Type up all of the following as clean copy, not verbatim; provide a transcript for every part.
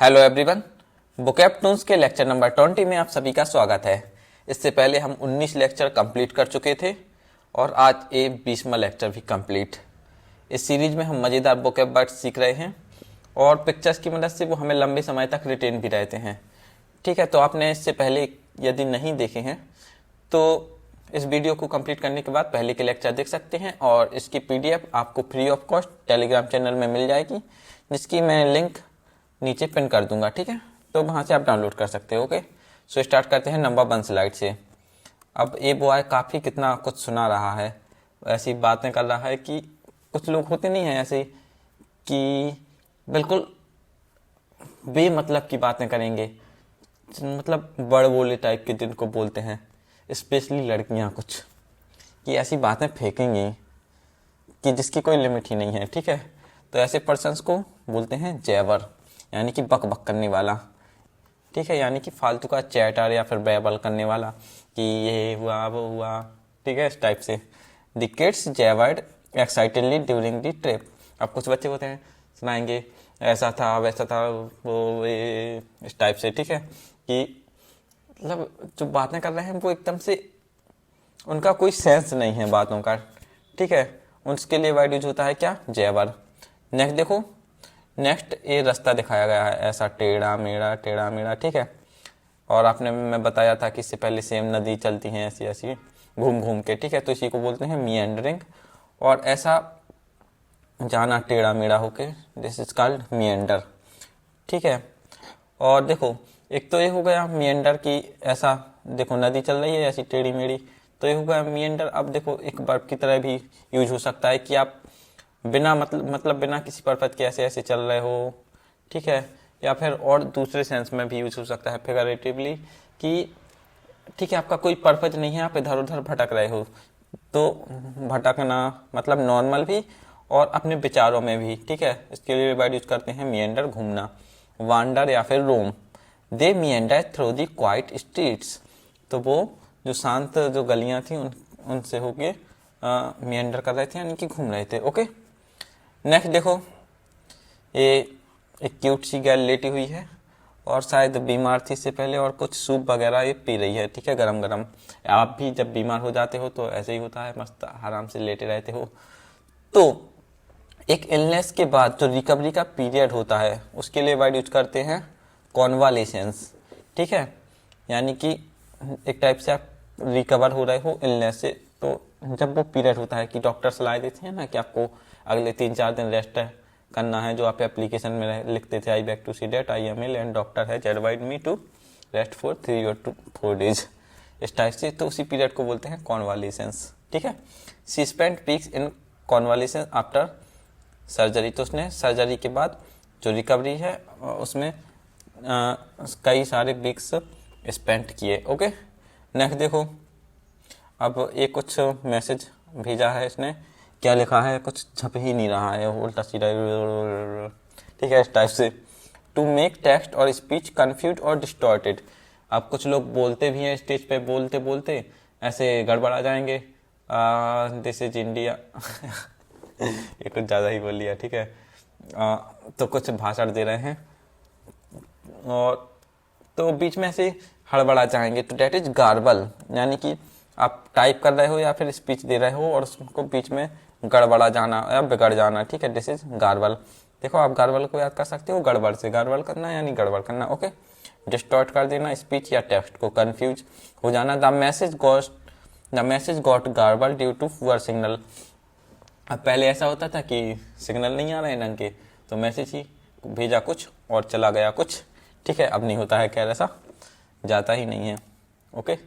Hello everyone, बुकैप Toons के lecture number 20 में आप सभी का स्वागत है। इससे पहले हम 19 लेक्चर कंप्लीट कर चुके थे और आज ये 20वां लेक्चर भी कंप्लीट। इस सीरीज में हम मज़ेदार बुकैप वर्ड्स सीख रहे हैं और पिक्चर्स की मदद से वो हमें लंबे समय तक रिटेन भी रहते हैं। ठीक है, तो आपने इससे पहले यदि नहीं देखे हैं तो इस वीडियो को कंप्लीट करने के बाद पहले के लेक्चर देख सकते हैं और इसकी पीडीएफ आपको free of cost Telegram channel में मिल जाएगी, जिसकी मैं लिंक नीचे पिन कर दूंगा। ठीक है, तो वहां से आप डाउनलोड कर सकते हो। ओके, सो स्टार्ट करते हैं नंबर 1 स्लाइड से। अब ये बॉय काफ़ी कितना कुछ सुना रहा है, ऐसी बातें कर रहा है कि कुछ लोग होते नहीं हैं ऐसे कि बिल्कुल बेमतलब की बातें करेंगे, मतलब बड़ बोले टाइप के जिनको बोलते हैं, स्पेशली लड़कियां कुछ, कि ऐसी बातें फेंकेंगी कि जिसकी कोई लिमिट ही नहीं है। ठीक है, तो ऐसे पर्सन्स को बोलते हैं जैवर, यानी कि बक बक करने वाला। ठीक है, यानी कि फालतू का चैटर या फिर बैबल करने वाला कि ये हुआ वो हुआ। ठीक है, इस टाइप से। The kids jabbered excitedly during the trip. अब कुछ बच्चे होते हैं सुनाएंगे ऐसा था वैसा था वो इस टाइप से। ठीक है, कि मतलब जो बातें कर रहे हैं वो एकदम से उनका कोई सेंस नहीं है बातों का। ठीक है, उसके लिए वर्ड यूज होता है क्या, जैवर। नेक्स्ट देखो, नेक्स्ट ये रास्ता दिखाया गया है ऐसा टेढ़ा मेढ़ा। ठीक है, और आपने मैं बताया था कि इससे पहले सेम नदी चलती हैं ऐसी ऐसी घूम घूम के। ठीक है, तो इसी को बोलते हैं मिएंडरिंग, और ऐसा जाना टेढ़ा मेढ़ा होके, दिस इज कॉल्ड मिएंडर। ठीक है, और देखो एक तो ये हो गया मिएंडर की, ऐसा देखो नदी चल रही है ऐसी टेढ़ी मेढ़ी, तो ये हो गया मिएंडर। अब देखो एक वर्ब की तरह भी यूज हो सकता है कि आप बिना मतलब बिना किसी पर्पज के ऐसे ऐसे चल रहे हो। ठीक है, या फिर और दूसरे सेंस में भी यूज हो सकता है फिगरेटिवली कि ठीक है आपका कोई पर्पज नहीं है, आप इधर उधर भटक रहे हो। तो भटकना मतलब नॉर्मल भी और अपने विचारों में भी। ठीक है, इसके लिए वर्ड यूज करते हैं मिएंडर, घूमना, वांडर या फिर रोम। दे मिएंडर थ्रू दी क्वाइट स्ट्रीट्स, तो वो जो शांत जो गलियां थी उनसे होके मिएंडर कर रहे थे, यानी कि घूम रहे थे। ओके, नेक्स्ट देखो, ये एक क्यूट सी गर्ल लेटी हुई है और शायद बीमार थी इससे पहले और कुछ सूप वगैरह ये पी रही है। ठीक है, गरम गरम। आप भी जब बीमार हो जाते हो तो ऐसे ही होता है, मस्त आराम से लेटे रहते हो। तो एक इलनेस के बाद जो रिकवरी का पीरियड होता है उसके लिए वर्ड यूज करते हैं कॉन्वालेसेंस। ठीक है, यानी कि एक टाइप से आप रिकवर हो रहे हो इलनेस से, तो जब वो पीरियड होता है कि डॉक्टर सलाह देते हैं ना कि आपको अगले 3-4 दिन रेस्ट करना है, जो आप एप्लीकेशन में लिखते थे, I beg to say that I am ill and doctor has एडवाइड me to rest for 3 or 4 days, इस टाइप से। तो उसी पीरियड को बोलते हैं कॉन्वालेसेंस। ठीक है, she spent weeks in convalescence after surgery, तो उसने सर्जरी के बाद जो रिकवरी है उसमें कई सारे वीक्स स्पेंड किए। ओके, नेक्स्ट देखो, अब ये कुछ मैसेज भेजा है इसने, क्या लिखा है कुछ छप ही नहीं रहा है, उल्टा सीधा। ठीक है, इस टाइप से। टू मेक टेक्स्ट और स्पीच कंफ्यूज और डिस्टॉर्टेड। अब कुछ लोग बोलते भी हैं स्टेज पे, बोलते बोलते ऐसे गड़बड़ा जाएंगे, दिस इज इंडिया ये कुछ ज़्यादा ही बोल लिया। ठीक है, तो कुछ भाषण दे रहे हैं और तो बीच में ऐसे हड़बड़ा जाएंगे, तो डेट इज गार्बल, यानी कि आप टाइप कर रहे हो या फिर स्पीच दे रहे हो और उसको बीच में गड़बड़ा जाना या बिगड़ जाना। ठीक है, दिस इज गार्बल। देखो आप गार्बल को याद कर सकते हो, गड़बड़ से गड़बड़ करना यानी गड़बड़ करना। ओके, डिस्टॉर्ट कर देना स्पीच या टेक्स्ट को, कंफ्यूज हो जाना। The message got garbled due to poor signal. अब पहले ऐसा होता था कि सिग्नल नहीं आ रहे ढंग के, तो मैसेज ही भेजा कुछ और चला गया कुछ। ठीक है, अब नहीं होता है, खैर ऐसा जाता ही नहीं है। ओके,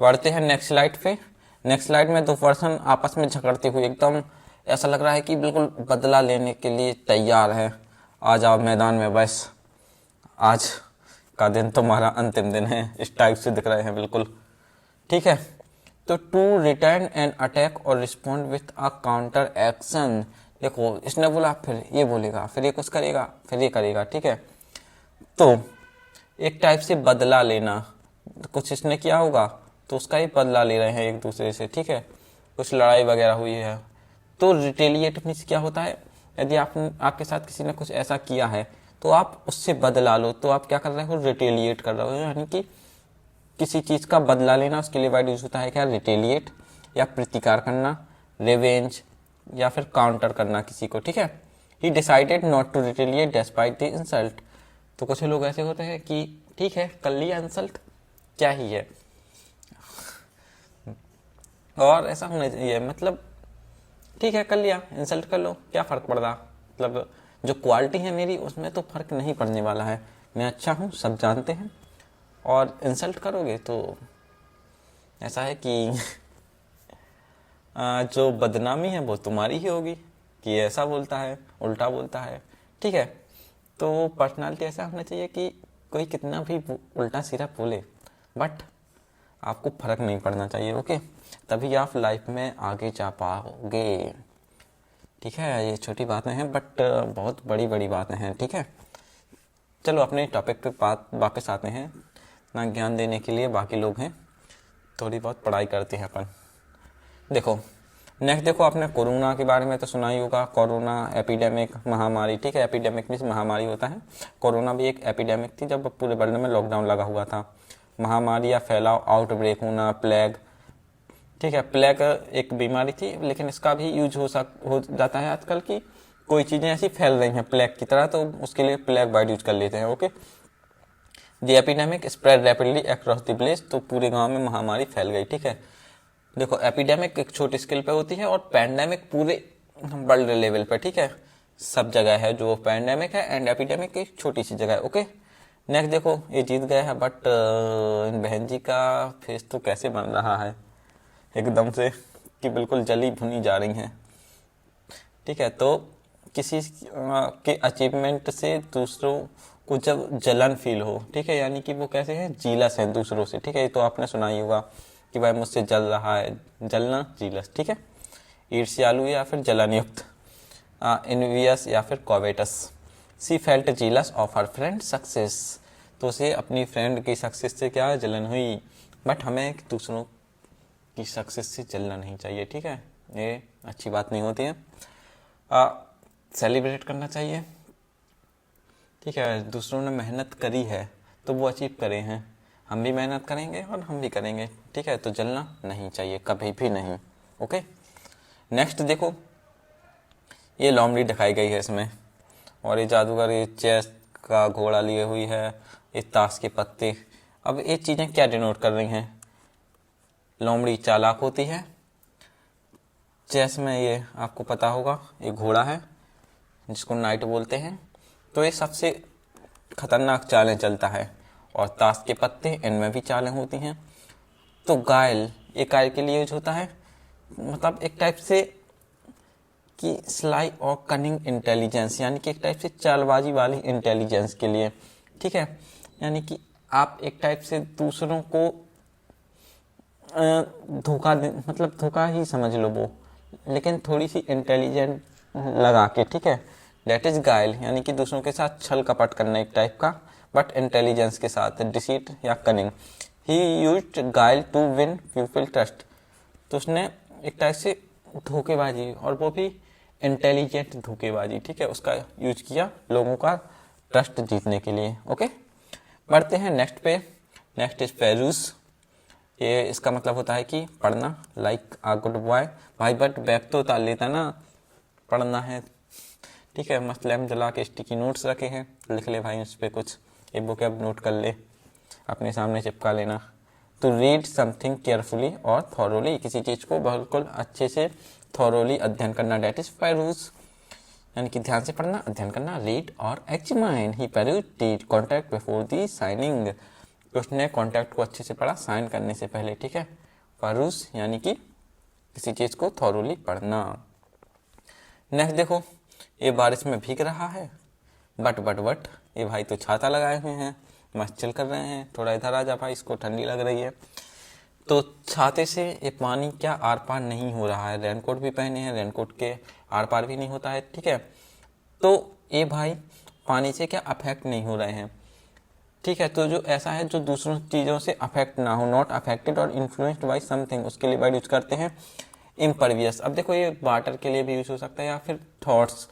बढ़ते हैं नेक्स्ट स्लाइड पे। नेक्स्ट स्लाइड में दो पर्सन आपस में झगड़ते हुए, एकदम ऐसा लग रहा है कि बिल्कुल बदला लेने के लिए तैयार है। आ जाओ मैदान में, बस आज का दिन तुम्हारा अंतिम दिन है, इस टाइप से दिख रहे हैं बिल्कुल। ठीक है, तो टू रिटर्न एन अटैक और respond with a counter action. देखो इसने बोला, फिर ये बोलेगा, फिर ये कुछ करेगा, फिर ये करेगा। ठीक है, तो एक टाइप से बदला लेना, कुछ इसने किया होगा तो उसका ही बदला ले रहे हैं एक दूसरे से। ठीक है, कुछ लड़ाई वगैरह हुई है तो रिटेलिएट मीन्स क्या होता है, यदि आपके साथ किसी ने कुछ ऐसा किया है तो आप उससे बदला लो, तो आप क्या कर रहे हो, रिटेलिएट कर रहे हो, यानी कि किसी चीज का बदला लेना, उसके लिए वर्ड यूज होता है क्या, रिटेलिएट, या प्रतिकार करना, रिवेंज, या फिर काउंटर करना किसी को, ठीक है। He decided not to retaliate despite the insult. तो कुछ लोग ऐसे होते हैं कि ठीक है कर लिया इंसल्ट, क्या ही है, और ऐसा होना चाहिए, मतलब ठीक है कर लिया, इंसल्ट कर लो, क्या फर्क पड़ रहा, मतलब जो क्वालिटी है मेरी उसमें तो फर्क नहीं पड़ने वाला है, मैं अच्छा हूँ सब जानते हैं, और इंसल्ट करोगे तो ऐसा है कि जो बदनामी है वो तुम्हारी ही होगी कि ऐसा बोलता है, उल्टा बोलता है, ठीक है। तो पर्सनालिटी ऐसा होना चाहिए कि कोई कितना भी उल्टा सीधा बोले बट आपको फर्क नहीं पड़ना चाहिए, ओके, तभी आप लाइफ में आगे जा पाओगे, ठीक है। ये छोटी बातें हैं बट बहुत बड़ी बड़ी बातें हैं, ठीक है। चलो अपने टॉपिक पे वापस आते हैं, ना ज्ञान देने के लिए बाकी लोग हैं, थोड़ी बहुत पढ़ाई करते हैं अपन। देखो नेक्स्ट, देखो आपने कोरोना के बारे में तो सुना ही होगा, कोरोना एपिडेमिक, महामारी, ठीक है। एपिडेमिक मीन्स महामारी होता है, कोरोना भी एक एपिडेमिक थी जब पूरे वर्ल्ड में लॉकडाउन लगा हुआ था। महामारी या फैलाव, आउटब्रेक होना, प्लेग, ठीक है। प्लेग एक बीमारी थी, लेकिन इसका भी यूज हो जाता है आजकल की कोई चीजें ऐसी फैल रही हैं प्लेग की तरह, तो उसके लिए प्लेग वर्ड यूज कर लेते हैं, okay. The epidemic spread rapidly across the village, तो पूरे गांव में महामारी फैल गई, ठीक है। देखो एपिडेमिक एक छोटी स्केल पे होती है और पैंडेमिक पूरे वर्ल्ड लेवल पे, ठीक है, सब जगह है जो पैंडेमिक है, एंड एपिडेमिक एक छोटी सी जगह है, ओके। नेक्स्ट देखो ये जीत गया है बट इन बहन जी का फेस तो कैसे बन रहा है एकदम से कि बिल्कुल जली भुनी जा रही हैं, ठीक है। तो किसी के अचीवमेंट से दूसरों को जब जलन फील हो, ठीक है, यानी कि वो कैसे है, जीलस है दूसरों से, ठीक है। ये तो आपने सुना ही होगा कि भाई मुझसे जल रहा है, जलना जीलस, ठीक है। ईर्ष्यालु या फिर जलन युक्त, इनवियस या फिर covetous. She felt jealous of her friend success, तो उसे अपनी फ्रेंड की सक्सेस से क्या जलन हुई, बट हमें दूसरों की सक्सेस से जलना नहीं चाहिए, ठीक है, ये अच्छी बात नहीं होती है। सेलिब्रेट करना चाहिए, ठीक है। दूसरों ने मेहनत करी है तो वो अचीव करे हैं, हम भी मेहनत करेंगे और हम भी करेंगे, ठीक है, तो जलना नहीं चाहिए कभी भी नहीं, ओके। नेक्स्ट देखो ये लोमड़ी दिखाई गई है इसमें, और ये जादूगर ये चेस का घोड़ा लिए हुई है, ये ताश के पत्ते। अब ये चीज़ें क्या डिनोट कर रही हैं, लोमड़ी चालाक होती है, चेस में ये आपको पता होगा ये घोड़ा है जिसको नाइट बोलते हैं, तो ये सबसे खतरनाक चालें चलता है, और ताश के पत्ते इनमें भी चालें होती हैं। तो गायल, ये गायल के लिए यूज होता है, मतलब एक टाइप से कि स्लाई और कनिंग इंटेलिजेंस, यानी कि एक टाइप से चालबाजी वाली इंटेलिजेंस के लिए, ठीक है। यानी कि आप एक टाइप से दूसरों को धोखा दे, मतलब धोखा ही समझ लो वो, लेकिन थोड़ी सी इंटेलिजेंट लगा के, ठीक है, दैट इज गाइल, यानी कि दूसरों के साथ छल कपट करना एक टाइप का, बट इंटेलिजेंस के साथ, डिसीट या कनिंग। ही यूज्ड गाइल टू विन पीपल ट्रस्ट, तो उसने एक टाइप से धोखेबाजी, और वो भी इंटेलिजेंट धोखेबाजी, ठीक है, उसका यूज किया लोगों का ट्रस्ट जीतने के लिए, ओके। बढ़ते हैं नेक्स्ट पे, नेक्स्ट इज पेरूस, ये इसका मतलब होता है कि पढ़ना, लाइक आ गुड बॉय, भाई बट बैग तो उतार लेता ना, पढ़ना है, ठीक है। मस्त लैम्प जला के स्टिकी नोट्स रखे हैं, लिख ले भाई उस पर कुछ, एक बुक अब नोट कर ले, अपने सामने चिपका लेना। टू रीड समथिंग केयरफुली और थॉरोली, किसी चीज़ को बिल्कुल अच्छे से थॉरोली अध्ययन करना, डेट इज पेरूस, यानी कि ध्यान से पढ़ना, अध्ययन करना। रीड और examine, he peruse the contract before the signing, उसने कॉन्ट्रैक्ट को अच्छे से पढ़ा साइन करने से पहले, ठीक है। पेरूस यानी कि किसी चीज़ को थॉरोली पढ़ना। नेक्स्ट देखो ये बारिश में भीग रहा है, बट ये भाई तो छाता लगाए हुए हैं, मस्त चिल कर रहे हैं, थोड़ा इधर आ जा भाई, इसको ठंडी लग रही है, तो छाते से ये पानी क्या आर पार नहीं हो रहा है, रेनकोट भी पहने हैं, रेनकोट के आर पार भी नहीं होता है, ठीक है। तो ये भाई पानी से क्या अफेक्ट नहीं हो रहे हैं, ठीक है। तो जो ऐसा है जो दूसरों चीज़ों से अफेक्ट ना हो, नॉट अफेक्टेड और इन्फ्लुएंस्ड बाई समथिंग, उसके लिए वर्ड यूज करते हैं इम्परवियस। अब देखो ये वाटर के लिए भी यूज हो सकता है, या फिर थॉट्स,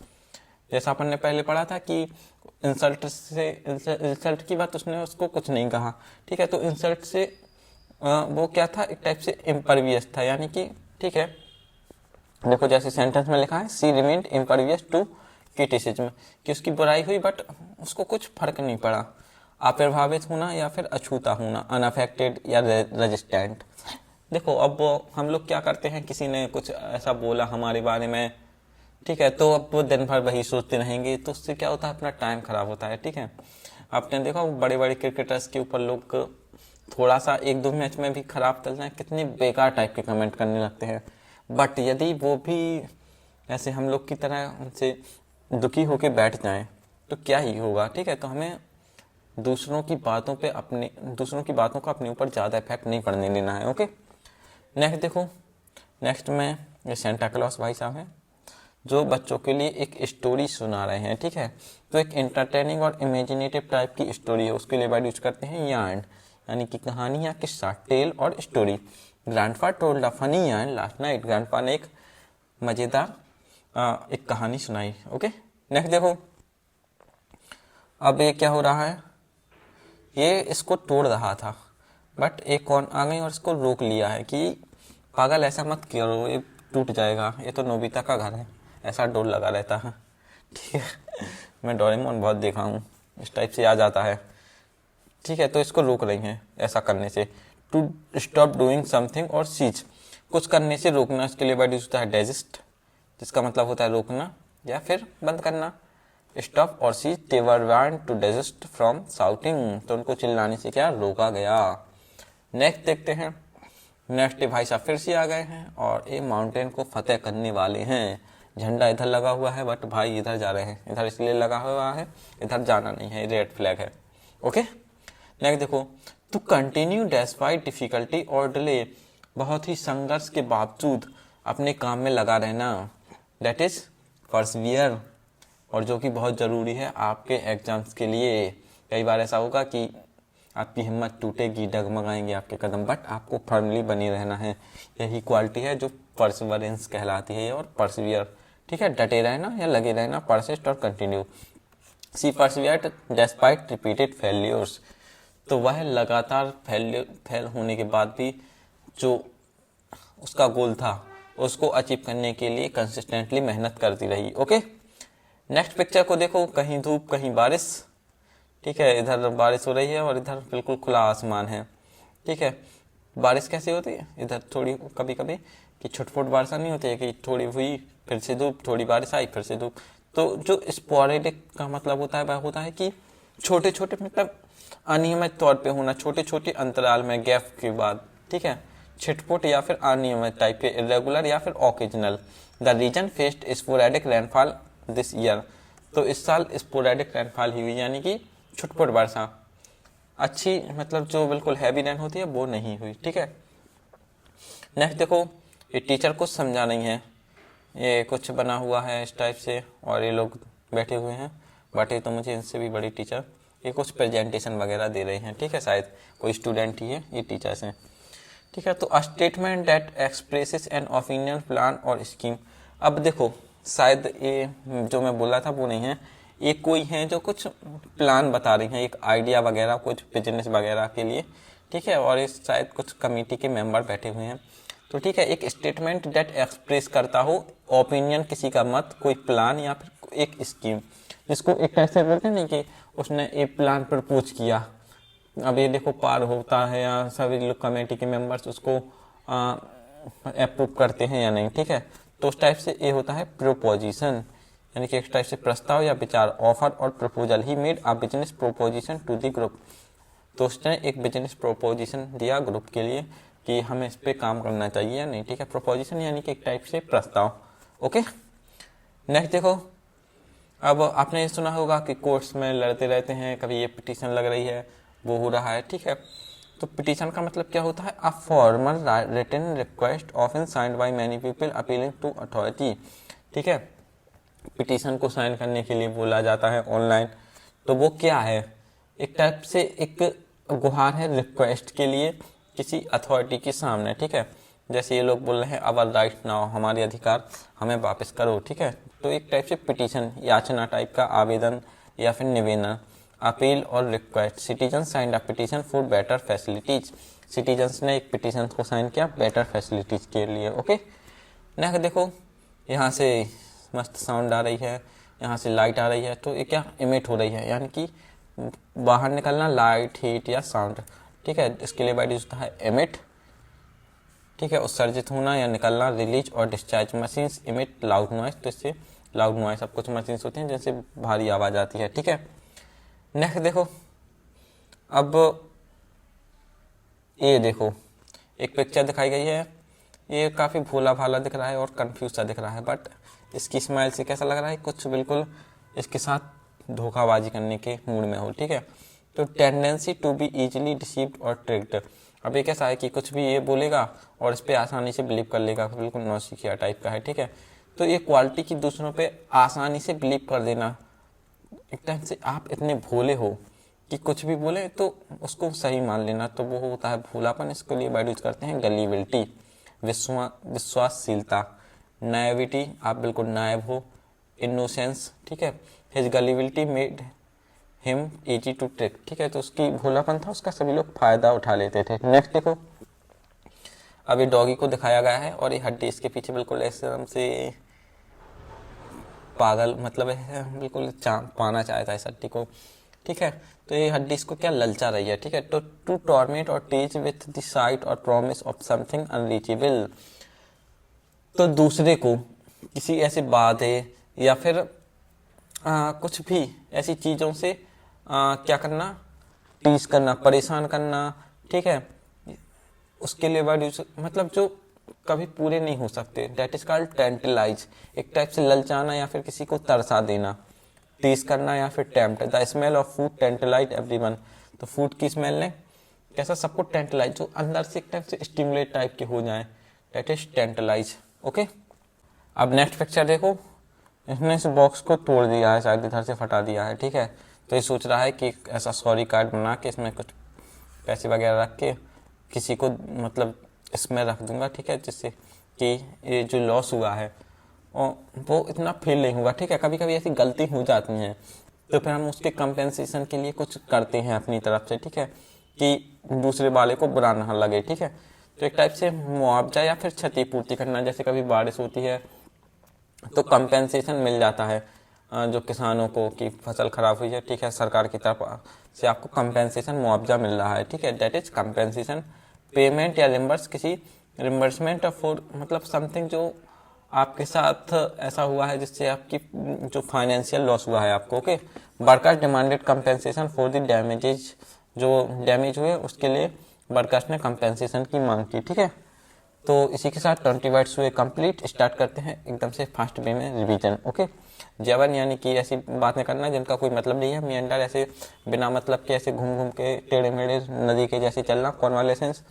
जैसा अपन ने पहले पढ़ा था कि इंसल्ट की बात उसने उसको कुछ नहीं कहा, ठीक है। तो इंसल्ट से वो क्या था, एक टाइप से इम्परवियस था, यानी कि ठीक है। देखो जैसे सेंटेंस में लिखा है सी रिमेन्ड इम्परवियस टू क्रिटिसिज्म, कि उसकी बुराई हुई बट उसको कुछ फर्क नहीं पड़ा। अप्रभावित होना या फिर अछूता होना, अनअफेक्टेड या रेजिस्टेंट। देखो अब हम लोग क्या करते हैं, किसी ने कुछ ऐसा बोला हमारे बारे में, ठीक है, तो अब वो दिन भर वही सोचते रहेंगे, तो उससे क्या होता है, अपना टाइम खराब होता है, ठीक है। आपने देखा बड़े बड़े क्रिकेटर्स के ऊपर लोग थोड़ा सा एक दो मैच में भी खराब चल जाए, कितने बेकार टाइप के कमेंट करने लगते हैं। बट यदि वो भी ऐसे हम लोग की तरह उनसे दुखी होके बैठ जाएं तो क्या ही होगा, ठीक है। तो हमें दूसरों की बातों का अपने ऊपर ज़्यादा इफेक्ट नहीं पड़ने देना है, ओके। नेक्स्ट देखो, नेक्स्ट में ये सेंटा क्लॉस भाई साहब हैं जो बच्चों के लिए एक स्टोरी सुना रहे हैं, ठीक है। तो एक इंटरटेनिंग और इमेजिनेटिव टाइप की स्टोरी है, उसके लिए वर्ड यूज करते हैं यार्न, यानी कि कहानी या किस्सा, टेल और story. Grandpa told a funny yarn last night, grandpa ने एक मजेदार एक कहानी सुनाई, ओके। नेक्स्ट देखो, अब ये क्या हो रहा है, ये इसको तोड़ रहा था बट एक कौन आ गई और इसको रोक लिया है कि पागल ऐसा मत करो, ये टूट जाएगा, ये तो नोबिता का घर है, ऐसा डोर लगा रहता है, ठीक है। मैं डोरेमोन बहुत देखा हूँ, इस टाइप से आ जाता है, ठीक है। तो इसको रोक रही हैं ऐसा करने से, टू स्टॉप डूइंग समथिंग और सीज, कुछ करने से रोकना, इसके लिए वर्ड यूज होता है डेजिस्ट, जिसका मतलब होता है रोकना या फिर बंद करना। स्टॉप और cease, they were warned to desist from shouting, तो उनको चिल्लाने से क्या रोका गया। नेक्स्ट देखते हैं, नेक्स्ट भाई साहब फिर से आ गए हैं और ये माउंटेन को फतेह करने वाले हैं। झंडा इधर लगा हुआ है बट भाई इधर जा रहे हैं, इधर इसलिए लगा हुआ है, इधर जाना नहीं है, रेड फ्लैग है, ओके। नेक्स्ट देखो, टू कंटिन्यू डेस्पाइट डिफिकल्टी और डिले, बहुत ही संघर्ष के बावजूद अपने काम में लगा रहना, दैट इज परसिवियर, और जो कि बहुत ज़रूरी है आपके एग्जाम्स के लिए। कई बार ऐसा होगा कि आपकी हिम्मत टूटेगी, डगमगाएंगे आपके कदम, बट आपको फर्मली बनी रहना है, यही क्वालिटी है जो परसिवरेंस कहलाती है, और परसिवियर, ठीक है, डटे रहना या लगे रहना, परसिस्ट और कंटिन्यू। सी परसिवियर्ड डेस्पाइट रिपीटेड फेल्यूर्स, तो वह लगातार फेल होने के बाद भी जो उसका गोल था उसको अचीव करने के लिए कंसिस्टेंटली मेहनत करती रही, ओके। नेक्स्ट पिक्चर को देखो, कहीं धूप कहीं बारिश, ठीक है, इधर बारिश हो रही है और इधर बिल्कुल खुला आसमान है, ठीक है। बारिश कैसे होती है, इधर थोड़ी कभी कभी कि छुटपुट बारिश नहीं होती है कि थोड़ी हुई फिर से धूप, थोड़ी बारिश आई फिर से धूप। तो जो स्पोरेडिक का मतलब होता है वह होता है कि छोटे छोटे मतलब अनियमित तौर पे होना, छोटे छोटे अंतराल में गैप के बाद, ठीक है। छिटपुट या फिर अनियमित टाइप के, इरेगुलर या फिर occasional. The region faced sporadic rainfall this year, तो इस साल स्पोरेडिक रेनफॉल ही हुई, यानी कि छुटपुट वर्षा, अच्छी मतलब जो बिल्कुल हैवी रेन होती है वो नहीं हुई, ठीक है। नेक्स्ट देखो, ये टीचर कुछ समझा नहीं है, ये कुछ बना हुआ है इस टाइप से और ये लोग बैठे हुए हैं, बट ये तो मुझे इनसे भी बड़ी टीचर, ये कुछ प्रेजेंटेशन वगैरह दे रहे हैं, ठीक है, शायद कोई स्टूडेंट ही है, ये टीचर्स हैं, ठीक है। तो a statement that expresses an opinion, plan और स्कीम, अब देखो शायद ये जो मैं बोला था वो नहीं है, ये कोई है जो कुछ प्लान बता रही हैं, एक आइडिया वगैरह कुछ बिजनेस वगैरह के लिए, ठीक है, और इस शायद कुछ कमेटी के मेंबर बैठे हुए हैं। तो ठीक है, एक स्टेटमेंट दैट एक्सप्रेस करता हो ओपिनियन, किसी का मत, कोई प्लान या फिर एक स्कीम, जिसको एक ऐसे बोलते हैं नहीं कि उसने एक प्लान प्रपोज किया, अब ये देखो पार होता है या सभी लोग कमेटी के मेंबर्स उसको अप्रूव करते हैं या नहीं, ठीक है। तो उस टाइप से ये होता है प्रोपोजिशन, यानी कि एक टाइप से प्रस्ताव या विचार, ऑफर और proposal. He made a business proposition to the group, तो उसने एक बिजनेस प्रोपोजिशन दिया ग्रुप के लिए कि हमें इस पे काम करना चाहिए या नहीं, ठीक है। प्रोपोजिशन यानी कि एक टाइप से प्रस्ताव, ओके। नेक्स्ट देखो, अब आपने ये सुना होगा कि कोर्ट्स में लड़ते रहते हैं, कभी ये पिटीशन लग रही है, वो हो रहा है, ठीक है। तो पिटीशन का मतलब क्या होता है, a formal written request often signed by many people appealing to authority, ठीक है। पिटीशन को साइन करने के लिए बोला जाता है ऑनलाइन, तो वो क्या है, एक टाइप से एक गुहार है रिक्वेस्ट के लिए किसी अथॉरिटी के सामने, ठीक है। जैसे ये लोग बोल रहे हैं अवर राइट नाउ, हमारे अधिकार हमें वापस करो, ठीक है। तो एक टाइप से पिटीशन, याचना टाइप का आवेदन या फिर निवेदन, अपील और request. Citizen signed a petition for better facilities, citizens ने एक पिटीशन को साइन किया बेटर फैसिलिटीज के लिए। ओके, नेक्स्ट देखो, यहाँ से मस्त साउंड आ रही है, यहाँ से लाइट आ रही है, तो ये क्या इमिट हो रही है, यानी कि बाहर निकलना, लाइट, हीट या साउंड, ठीक है। इसके लिए वर्ड यूज होता है इमिट, ठीक है। उत्सर्जित होना या निकलना, रिलीज और discharge. Machines emit loud noise, तो इससे लाउड नॉइस, सब कुछ मशीन्स होती हैं जिनसे भारी आवाज़ आती है, ठीक है। नेक्स्ट देखो, अब ये देखो एक पिक्चर दिखाई गई है, ये काफ़ी भोला भाला दिख रहा है और कंफ्यूज सा दिख रहा है, बट इसकी स्माइल से कैसा लग रहा है, कुछ बिल्कुल इसके साथ धोखाबाजी करने के मूड में हो, ठीक है। तो tendency to be easily deceived और ट्रिक्ड, अब ये कैसा है कि कुछ भी ये बोलेगा और इस पर आसानी से बिलीव कर लेगा, बिल्कुल नौसिखिया टाइप का है, ठीक है। तो ये क्वालिटी की दूसरों पे आसानी से बिलीव कर देना, एक टाइम से आप इतने भोले हो कि कुछ भी बोले तो उसको सही मान लेना, तो वो होता है भोलापन। इसके लिए वर्ड यूज करते हैं गलीबिलिटी, विश्वासशीलता, नाइविटी, आप बिल्कुल नायब हो, इनोसेंस, ठीक है। His gullibility made him easy to trick, ठीक है। तो उसकी भोलापन था, उसका सभी लोग फायदा उठा लेते थे। नेक्स्ट देखो, अभी डॉगी को दिखाया गया है और ये हड्डी इसके पीछे बिल्कुल एकदम से पागल, मतलब है बिल्कुल पाना चाहता है इस हड्डी को, ठीक है। तो ये हड्डी इसको क्या ललचा रही है, ठीक है। तो टू टॉर्मेट और टीच विथ द साइट और प्रॉमिस ऑफ समथिंग अनरीचेबल, तो दूसरे को किसी ऐसे बाधे या फिर कुछ भी ऐसी चीज़ों से क्या करना, टीज करना, परेशान करना, ठीक है। उसके लिए वर्ड यूज, मतलब जो कभी पूरे नहीं हो सकते, डेट इज कॉल्ड टेंटलाइज, एक टाइप से ललचाना या फिर किसी को तरसा देना, टीज करना या फिर tempt. The smell of food tantalize everyone, तो फूड की स्मेल ने कैसा सबको टेंटलाइज, जो अंदर से एक टाइप से स्टिमुलेट टाइप के हो जाए, डेट इज टेंटलाइज। ओके, अब नेक्स्ट पिक्चर देखो, इसने इस बॉक्स को तोड़ दिया है, शायद इधर से फटा दिया है, ठीक है। तो ये सोच रहा है कि ऐसा सॉरी कार्ड बना के इसमें कुछ पैसे वगैरह रख के किसी को मतलब इसमें रख दूंगा, ठीक है, जिससे कि ये जो लॉस हुआ है और वो इतना फील नहीं होगा, ठीक है। कभी कभी ऐसी गलती हो जाती हैं तो फिर हम उसके कंपेंसेशन के लिए कुछ करते हैं अपनी तरफ से, ठीक है, कि दूसरे वाले को बुरा ना लगे, ठीक है। तो एक टाइप से मुआवजा या फिर क्षतिपूर्ति करना, जैसे कभी बारिश होती है तो कंपेंसेशन मिल जाता है जो किसानों को कि फसल खराब हुई है, ठीक है, सरकार की तरफ से आपको कंपेंसेशन मुआवजा मिल रहा है, ठीक है, दैट इज कंपेंसेशन। पेमेंट या रिम्बर्स, किसी रिम्बर्समेंट फॉर, मतलब समथिंग जो आपके साथ ऐसा हुआ है जिससे आपकी जो फाइनेंशियल लॉस हुआ है आपको। Okay, workers demanded compensation for the damages, जो डैमेज हुए उसके लिए वर्कर्स ने कंपेंसेशन की मांग की, ठीक है। तो इसी के साथ 20 वर्ड्स हुए कंप्लीट। स्टार्ट करते हैं एकदम से फास्ट वे में रिवीजन। ओके, जवन यानी कि ऐसी बातें करना जिनका कोई मतलब नहीं है, मियंडर ऐसे बिना मतलब के ऐसे घूम घूम के टेढ़े मेढ़े नदी के जैसे चलना। कॉन्वालेसेंस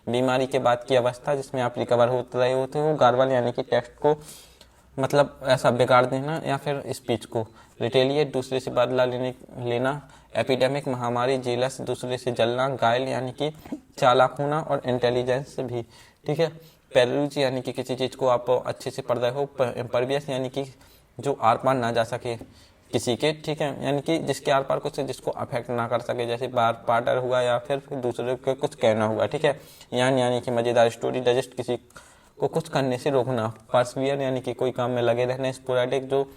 बीमारी के बाद की अवस्था जिसमें आप रिकवर होते रहे होते हो। गार्बल यानी कि टेक्स्ट को मतलब ऐसा बिगाड़ देना या फिर स्पीच को। रिटेलिएट दूसरे से बदला लेना। एपिडेमिक महामारी। जेलस दूसरे से जलना। गाइल यानी कि चालाक होना और इंटेलिजेंस भी, ठीक है। पेरूज यानी कि किसी चीज़ को आप अच्छे से पढ़ रहे हो। इम्परवियस यानी कि जो आर पार ना जा सके किसी के, ठीक है, यानी कि जिसके आर पार कुछ जिसको अफेक्ट ना कर सके, जैसे बार पार्टर हुआ या फिर दूसरे को कुछ कहना हुआ, ठीक है। यानी कि मज़ेदार स्टोरी। डाइजेस्ट किसी को कुछ करने से रोकना। परसवियर यानी कि कोई काम में लगे रहना। स्पोरेडिक जो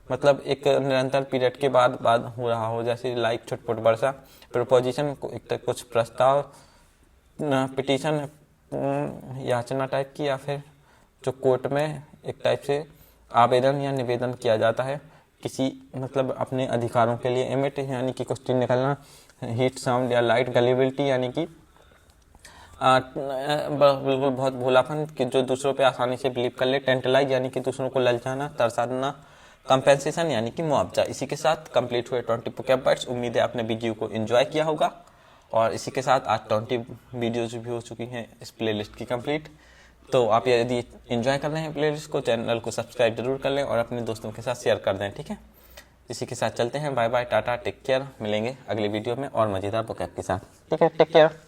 मतलब एक निरंतर पीरियड के बाद हो रहा हो, जैसे लाइक छुटपुट वर्षा। प्रपोजिशन को एक कुछ प्रस्ताव। पिटीशन याचना टाइप की या फिर जो कोर्ट में एक टाइप से आवेदन या निवेदन किया जाता है किसी मतलब अपने अधिकारों के लिए। एमिट यानी कि कुछ चीज निकलना। हीट साउंड या लाइट। गलिबिलिटी यानी कि बिल्कुल बहुत भोलापन कि जो दूसरों पे आसानी से बिलीव कर ले। टेंटलाइज यानी कि दूसरों को ललचाना, तरसा देना। कंपेंसेशन यानी कि मुआवजा। इसी के साथ कंप्लीट हुए 20 पोकैब वर्ड्स। उम्मीद है आपने वीडियो को एंजॉय किया होगा और इसी के साथ आज 20 वीडियोज भी हो चुकी हैं इस प्लेलिस्ट की कंप्लीट। तो आप यदि एंजॉय कर रहे हैं प्लेलिस्ट को, चैनल को सब्सक्राइब जरूर कर लें और अपने दोस्तों के साथ शेयर कर दें, ठीक है। इसी के साथ चलते हैं, bye bye, tata, take care. मिलेंगे अगली वीडियो में और मजेदार पोकैब के साथ, ठीक है, टेक केयर।